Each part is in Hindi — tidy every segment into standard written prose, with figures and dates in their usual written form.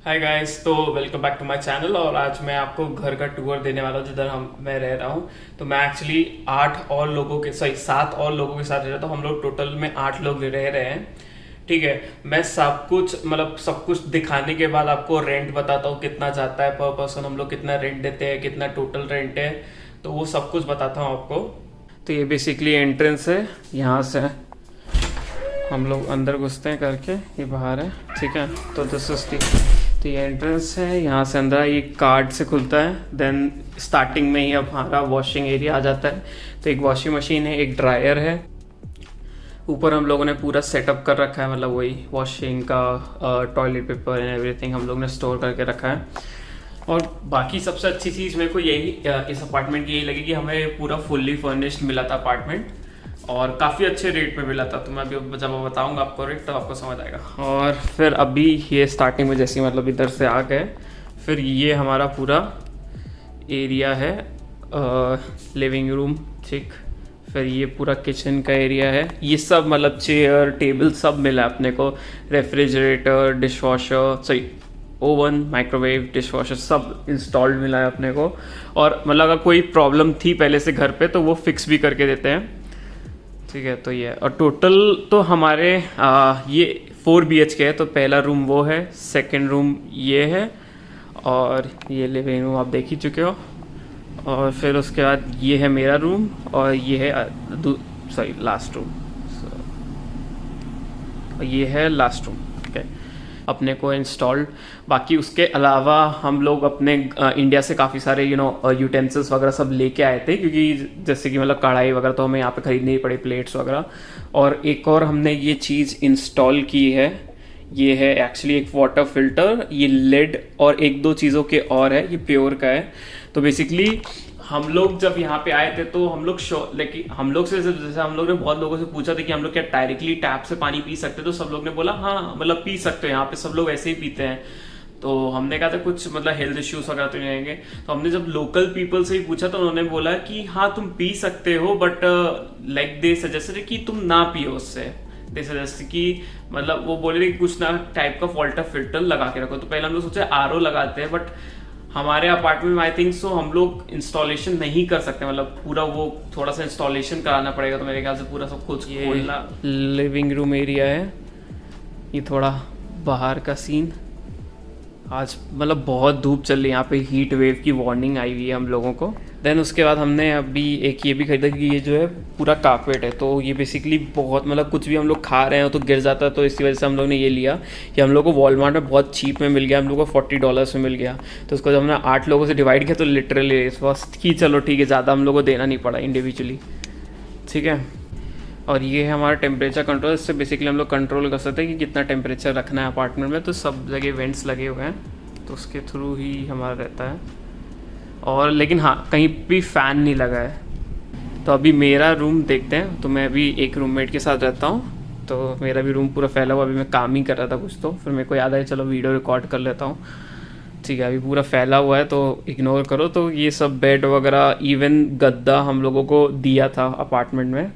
हाय गाइस, तो welcome back to my channel. और आज मैं आपको घर का टूर देने वाला हूँ जिधर मैं रह रहा हूँ। तो मैं एक्चुअली 7 और लोगों के साथ रह रहा हूँ, तो हम लोग टोटल में 8 लोग रह रहे हैं। ठीक है, मैं सब कुछ दिखाने के बाद आपको रेंट बताता हूँ कितना जाता है पर पर्सन, हम लोग कितना रेंट देते हैं, कितना टोटल रेंट है, तो वो सब कुछ बताता हूँ आपको। तो ये बेसिकली एंट्रेंस है, यहाँ से हम लोग अंदर घुसते हैं करके, ये बाहर है। ठीक है, तो दिस इज दी, तो ये एंट्रेंस है। यहाँ से अंदर ये कार्ड से खुलता है। देन स्टार्टिंग में ही अब हमारा वॉशिंग एरिया आ जाता है। तो एक वॉशिंग मशीन है, एक ड्रायर है। ऊपर हम लोगों ने पूरा सेटअप कर रखा है, मतलब वही वॉशिंग का, टॉयलेट पेपर एंड एवरीथिंग हम लोग ने स्टोर करके रखा है। और बाकी सबसे अच्छी चीज़ मेरे को यही इस अपार्टमेंट की यही लगी कि हमें पूरा फुल्ली फर्निश्ड मिला था अपार्टमेंट, और काफ़ी अच्छे रेट पे मिला था। तो मैं अभी जब मैं बताऊंगा आपको रेट, तब आपको समझ आएगा। और फिर अभी ये स्टार्टिंग में जैसे मतलब इधर से आ गए, फिर ये हमारा पूरा एरिया है, लिविंग रूम। ठीक, फिर ये पूरा किचन का एरिया है। ये सब मतलब चेयर टेबल सब मिला अपने को। Refrigerator, dish washer, sorry oven, microwave, dish washer सब इंस्टॉल्ड मिला है अपने को। और मतलब अगर कोई प्रॉब्लम थी पहले से घर पे तो वो फिक्स भी करके देते हैं। ठीक है, तो ये और टोटल तो हमारे ये 4 BHK है। तो पहला रूम वो है, सेकंड रूम ये है, और ये लिविंग रूम आप देख ही चुके हो। और फिर उसके बाद ये है मेरा रूम, और ये है लास्ट रूम। ये है लास्ट रूम। ठीक है, अपने को इंस्टॉल्ड। बाकी उसके अलावा हम लोग अपने इंडिया से काफ़ी सारे यूटेंसिल्स वगैरह सब लेके आए थे, क्योंकि जैसे कि मतलब कढ़ाई वगैरह तो हमें यहाँ पे खरीदनी ही पड़ी, प्लेट्स वगैरह। और एक और हमने ये चीज़ इंस्टॉल की है, ये है एक्चुअली एक वाटर फिल्टर, ये लेड और एक दो चीज़ों के और है, ये प्योर का है। तो बेसिकली हम लोग जब यहाँ पे आए थे तो हम लोग लेकिन हम लोग से जैसे हम लोग ने बहुत लोगों से पूछा था कि हम लोग क्या डायरेक्टली टैप से पानी पी सकते, तो सब लोग ने बोला हाँ मतलब पी सकते हो, यहाँ पे सब लोग ऐसे ही पीते हैं। तो हमने कहा था कुछ मतलब हेल्थ इश्यूज वगैरह तो नहीं आएंगे। तो हमने जब लोकल पीपल से ही पूछा तो उन्होंने बोला कि हाँ तुम पी सकते हो, बट लाइक दे सजेस्टेड कि तुम ना पियो उससे। दे सजेस्ट कि मतलब वो बोले कि कुछ ना टाइप का वाटर फिल्टर लगा के रखो। तो पहले हम लोग सोचे RO लगाते हैं, बट हमारे अपार्टमेंट में आई थिंक सो हम लोग इंस्टॉलेशन नहीं कर सकते, मतलब पूरा वो थोड़ा सा इंस्टॉलेशन कराना पड़ेगा। तो मेरे ख्याल से पूरा सब कुछ खोलना। लिविंग रूम एरिया है, ये थोड़ा बाहर का सीन। आज मतलब बहुत धूप चल रही है, यहाँ पे हीट वेव की वार्निंग आई हुई है हम लोगों को। देन उसके बाद हमने अभी एक ये भी खरीदा कि ये जो है पूरा कारपेट है। तो ये बेसिकली बहुत मतलब कुछ भी हम लोग खा रहे हैं तो गिर जाता है, तो इसी वजह से हम लोग ने ये लिया कि हम लोग को वॉलमार्ट में बहुत चीप में मिल गया, हम लोग को $40 में मिल गया। तो उसको जब हमने 8 लोगों से डिवाइड किया तो लिटरली इस वक्त कि चलो ठीक है, ज़्यादा हम लोग को देना नहीं पड़ा इंडिविजुअली। ठीक है, और ये है हमारा टेम्परेचर कंट्रोल। इससे बेसिकली हम लोग कंट्रोल कर सकते हैं कि कितना टेम्परेचर रखना है अपार्टमेंट में। तो सब जगह वेंट्स लगे हुए हैं, तो उसके थ्रू ही हमारा रहता है। और लेकिन हाँ, कहीं भी फ़ैन नहीं लगा है। तो अभी मेरा रूम देखते हैं। तो मैं अभी एक रूममेट के साथ रहता हूँ, तो मेरा भी रूम पूरा फैला हुआ। अभी मैं काम ही कर रहा था कुछ, तो फिर मेरे को याद आया चलो वीडियो रिकॉर्ड कर लेता हूँ। ठीक है, अभी पूरा फैला हुआ है तो इग्नोर करो। तो ये सब बेड वगैरह, इवन गद्दा हम लोगों को दिया था अपार्टमेंट में।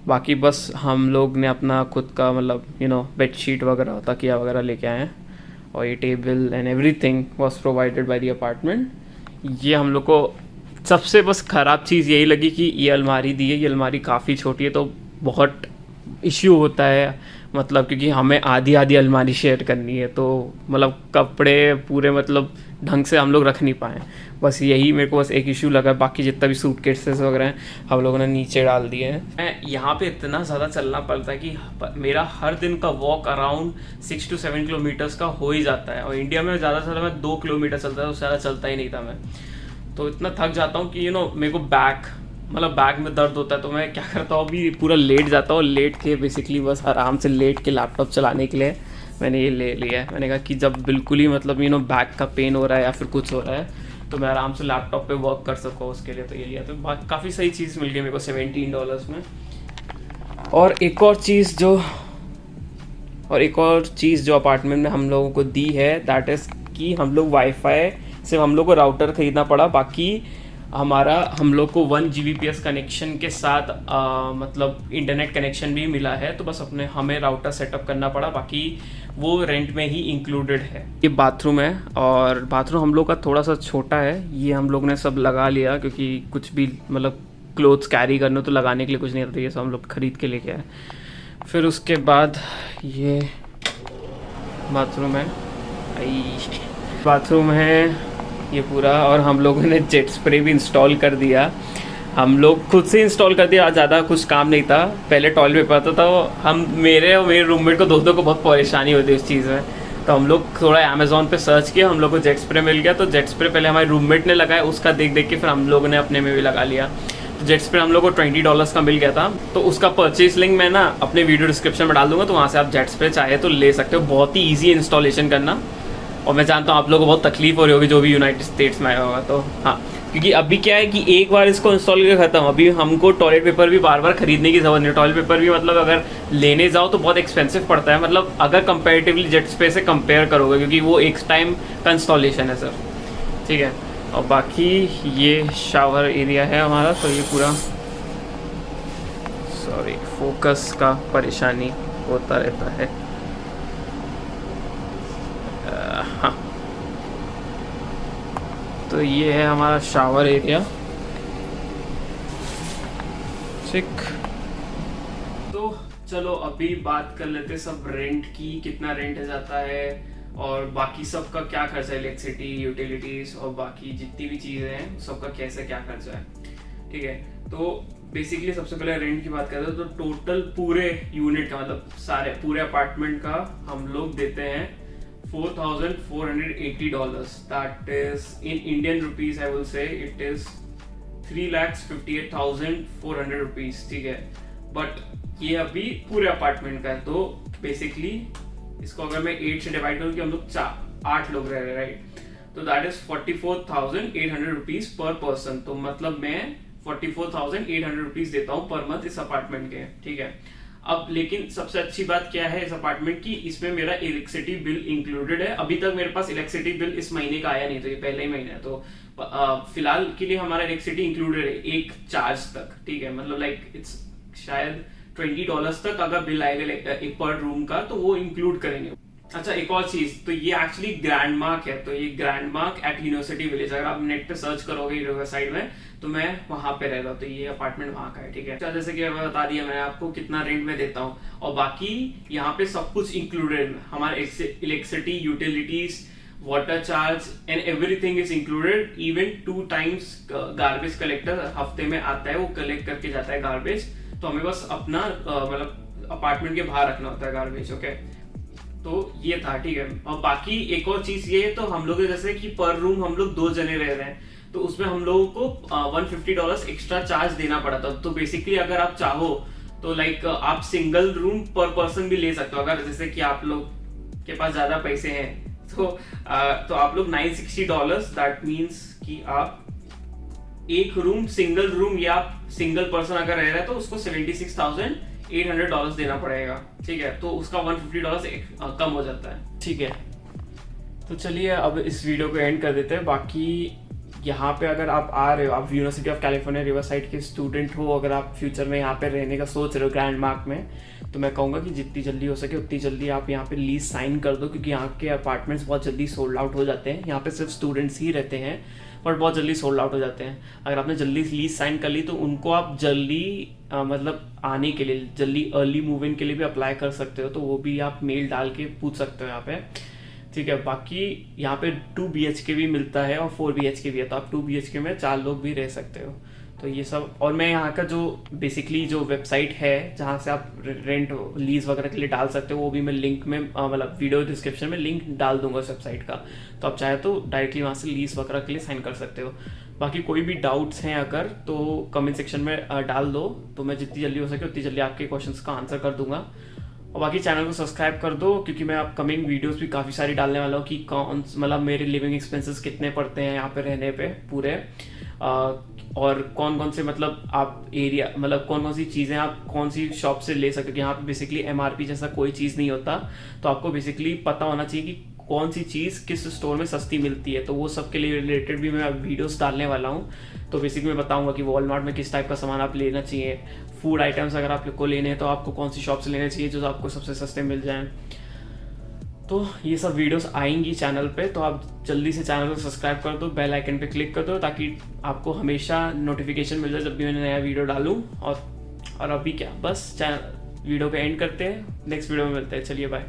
बाकी बस हम लोग ने अपना खुद का मतलब बेडशीट वगैरह, तकिया वगैरह लेके आए हैं। और ये table and everything was provided by the apartment. ये हम लोग को सबसे बस ख़राब चीज़ यही लगी कि ये अलमारी दी है। ये अलमारी काफ़ी छोटी है, तो बहुत इश्यू होता है, मतलब क्योंकि हमें आधी आधी अलमारी शेयर करनी है। तो मतलब कपड़े पूरे मतलब ढंग से हम लोग रख नहीं पाए। बस यही मेरे को बस एक इशू लगा। बाकी जितना भी सूटकेसेस वगैरह हैं हम लोगों ने नीचे डाल दिए हैं। मैं यहाँ पे इतना ज़्यादा चलना पड़ता है कि मेरा हर दिन का वॉक अराउंड 6 to 7 किलोमीटर्स का हो ही जाता है। और इंडिया में ज़्यादा से ज़्यादा मैं 2 किलोमीटर चलता था, उससे ज़्यादा चलता ही नहीं था मैं। तो इतना थक जाता हूँ कि मेरे को बैक में दर्द होता है। तो मैं क्या करता हूँ, अभी पूरा लेट जाता हूँ। लेट के बेसिकली बस आराम से लेट के लैपटॉप चलाने के लिए मैंने ये ले लिया है। मैंने कहा कि जब बिल्कुल ही मतलब बैक का पेन हो रहा है या फिर कुछ हो रहा है तो मैं आराम से लैपटॉप पे वर्क कर सकूँ, उसके लिए तो ये लिया। तो काफ़ी सही चीज़ मिल गई मेरे को $17 में। और एक और चीज़ जो अपार्टमेंट में हम लोगों को दी है, दैट इज़ कि हम लोग वाईफाई सिर्फ हम लोग को राउटर ख़रीदना पड़ा। बाकी हम लोग को 1 Gbps कनेक्शन के साथ मतलब इंटरनेट कनेक्शन भी मिला है, तो बस हमें राउटर सेटअप करना पड़ा, बाकी वो रेंट में ही इंक्लूडेड है। ये बाथरूम है, और बाथरूम हम लोग का थोड़ा सा छोटा है, ये हम लोग ने सब लगा लिया क्योंकि कुछ भी मतलब क्लोथ्स कैरी करने तो लगाने के लिए कुछ नहीं रहता, ये सब हम लोग खरीद के लेके आए। फिर उसके बाद ये बाथरूम है, बाथरूम है ये पूरा, और हम लोगों ने जेट स्प्रे भी इंस्टॉल कर दिया, हम लोग खुद से इंस्टॉल कर दिया, ज़्यादा कुछ काम नहीं था। पहले टॉयलेट पेपर आता था, हम मेरे और मेरे रूममेट को दोनों को बहुत परेशानी होती है इस चीज़ में, तो हम लोग थोड़ा अमेज़ॉन पे सर्च किया, हम लोग को जेट स्प्रे मिल गया। तो जेट स्प्रे पहले हमारे रूममेट ने लगाया, उसका देख देख के फिर हम लोगों ने अपने में भी लगा लिया। तो जेट स्प्रे हम लोग को $20 का मिल गया था, तो उसका परचेज लिंक मैं ना अपने वीडियो डिस्क्रिप्शन में डाल दूंगा, तो वहाँ से आप जेट स्प्रे चाहे तो ले सकते हो। बहुत ही ईजी इंस्टॉलेशन करना, और मैं जानता हूँ आप लोगों को बहुत तकलीफ हो रही होगी जो भी यूनाइटेड स्टेट्स में आया होगा। तो हाँ, क्योंकि अभी क्या है कि एक बार इसको इंस्टॉल करके ख़त्म, अभी हमको टॉयलेट पेपर भी बार बार खरीदने की ज़रूरत नहीं। टॉयलेट पेपर भी मतलब अगर लेने जाओ तो बहुत एक्सपेंसिव पड़ता है, मतलब अगर कंपेरेटिवली जेट स्प्रे से कंपेयर करोगे, क्योंकि वो एक टाइम का इंस्टॉलेशन है सर, ठीक है। और बाकी ये शावर एरिया है हमारा, तो ये पूरा सॉरी फोकस का परेशानी होता रहता है। हाँ, तो ये है हमारा शावर एरिया, ठीक। तो चलो अभी बात कर लेते सब रेंट की, कितना रेंट जाता है और बाकी सब का क्या खर्चा है, इलेक्ट्रिसिटी, यूटिलिटीज और बाकी जितनी भी चीज़ें हैं सबका कैसे क्या खर्चा है, ठीक है। तो बेसिकली सबसे पहले रेंट की बात करते हैं, तो टोटल पूरे यूनिट का मतलब सारे पूरे अपार्टमेंट का हम लोग देते हैं $4,480. That is in Indian rupees, I will say it is 3,58,400 rupees, ठीक है। बट ये अभी पूरे अपार्टमेंट का है, तो बेसिकली इसको अगर मैं 8 से डिवाइड करूँ कि हम लोग 8 लोग रह रहे हैं, राइट, तो that is 44,800 rupees per person. तो मतलब मैं 44,800 रुपीज देता हूँ पर मंथ इस अपार्टमेंट के, ठीक है। अब लेकिन सबसे अच्छी बात क्या है इस अपार्टमेंट की, इसमें मेरा इलेक्ट्रिसिटी बिल इंक्लूडेड है। अभी तक मेरे पास इलेक्ट्रिसिटी बिल इस महीने का आया नहीं, तो ये पहला ही महीना है, तो फिलहाल के लिए हमारा इलेक्ट्रिसिटी इंक्लूडेड है एक चार्ज तक, ठीक है। मतलब लाइक इट्स शायद $20 तक अगर बिल आएगा एक पर रूम का, तो वो इंक्लूड करेंगे। अच्छा, एक और चीज, तो ये एक्चुअली ग्रैंड मार्क है, तो ये grand mark at university village, अगर आप नेट पे सर्च करोगे रिवर साइड में, तो मैं वहां पे रह रहा हूँ, तो ये अपार्टमेंट वहां का है, ठीक है। अच्छा, जैसे कि मैं बता दिया मैंने आपको कितना रेंट में देता हूँ, और बाकी यहाँ पे सब कुछ इंक्लूडेड, हमारे electricity, utilities, water charge and everything is included. Even 2 times garbage collector हफ्ते में आता है, वो कलेक्ट करके जाता है गार्बेज, तो हमें बस अपना मतलब अपार्टमेंट के बाहर रखना होता है गार्बेज, ओके। तो ये था, ठीक है। और बाकी एक और चीज ये है, तो हम लोग जैसे कि पर रूम हम लोग 2 जने रह रहे हैं, तो उसमें हम लोगों को $150 एक्स्ट्रा चार्ज देना पड़ा था। तो बेसिकली अगर आप चाहो तो लाइक आप सिंगल रूम पर पर्सन भी ले सकते हो, अगर जैसे कि आप लोग के पास ज्यादा पैसे हैं, तो आप लोग $960, दैट मीन्स कि आप एक रूम सिंगल रूम या आप सिंगल पर्सन अगर रह रहा है तो उसको $76,800 देना पड़ेगा, ठीक है। तो उसका $150 कम हो जाता है, ठीक है। तो चलिए अब इस वीडियो को एंड कर देते हैं। बाकी यहाँ पे अगर आप आ रहे हो, आप यूनिवर्सिटी ऑफ कैलिफोर्निया रिवरसाइड के स्टूडेंट हो, अगर आप फ्यूचर में यहाँ पे रहने का सोच रहे हो ग्रैंड मार्क में, तो मैं कहूँगा कि जितनी जल्दी हो सके उतनी जल्दी आप यहाँ पे लीज साइन कर दो, क्योंकि यहाँ के अपार्टमेंट्स बहुत जल्दी सोल्ड आउट हो जाते हैं। यहाँ पे सिर्फ स्टूडेंट्स ही रहते हैं, बट बहुत जल्दी सोल्ड आउट हो जाते हैं। अगर आपने जल्दी लीज साइन कर ली तो उनको आप जल्दी मतलब आने के लिए, जल्दी अर्ली मूव इन के लिए भी अप्लाई कर सकते हो, तो वो भी आप मेल डाल के पूछ सकते हो यहाँ पे, ठीक है। बाकी यहाँ पे 2 BHK भी मिलता है और 4 BHK भी है, तो आप 2 BHK में 4 लोग भी रह सकते हो। तो ये सब, और मैं यहाँ का जो बेसिकली जो वेबसाइट है जहाँ से आप रेंट लीज वगैरह के लिए डाल सकते हो, वो भी मैं लिंक में मतलब वीडियो डिस्क्रिप्शन में लिंक डाल दूंगा उस वेबसाइट का, तो आप चाहे तो डायरेक्टली वहाँ से लीज वगैरह के लिए साइन कर सकते हो। बाकी कोई भी डाउट्स हैं अगर, तो कमेंट सेक्शन में डाल दो, तो मैं जितनी जल्दी हो सके उतनी जल्दी आपके क्वेश्चंस का आंसर कर दूंगा। और बाकी चैनल को सब्सक्राइब कर दो, क्योंकि मैं अपकमिंग वीडियोस भी काफ़ी सारी डालने वाला हूँ कि कौन मतलब मेरे लिविंग एक्सपेंसेस कितने पड़ते हैं यहाँ पे रहने पे पूरे, और कौन कौन से मतलब आप एरिया मतलब कौन कौन सी चीज़ें आप कौन सी शॉप से ले सकते हो। यहाँ पे बेसिकली MRP जैसा कोई चीज़ नहीं होता, तो आपको बेसिकली पता होना चाहिए कि कौन सी चीज़ किस स्टोर में सस्ती मिलती है, तो वो सब के लिए रिलेटेड भी मैं वीडियोस डालने वाला हूँ। तो बेसिकली मैं बताऊंगा कि वॉलमार्ट में किस टाइप का सामान आप लेना चाहिए, फूड आइटम्स अगर आपको लेने हैं तो आपको कौन सी शॉप से लेना चाहिए जो आपको सबसे सस्ते मिल जाएं। तो ये सब वीडियोस आएंगी चैनल पे, तो आप जल्दी से चैनल को सब्सक्राइब कर दो, बेल आइकन पे क्लिक कर दो, ताकि आपको हमेशा नोटिफिकेशन मिल जाए जब भी मैं नया वीडियो डालूँ। और अभी क्या, बस चैनल वीडियो पे एंड करते हैं, नेक्स्ट वीडियो में मिलते हैं, चलिए बाय।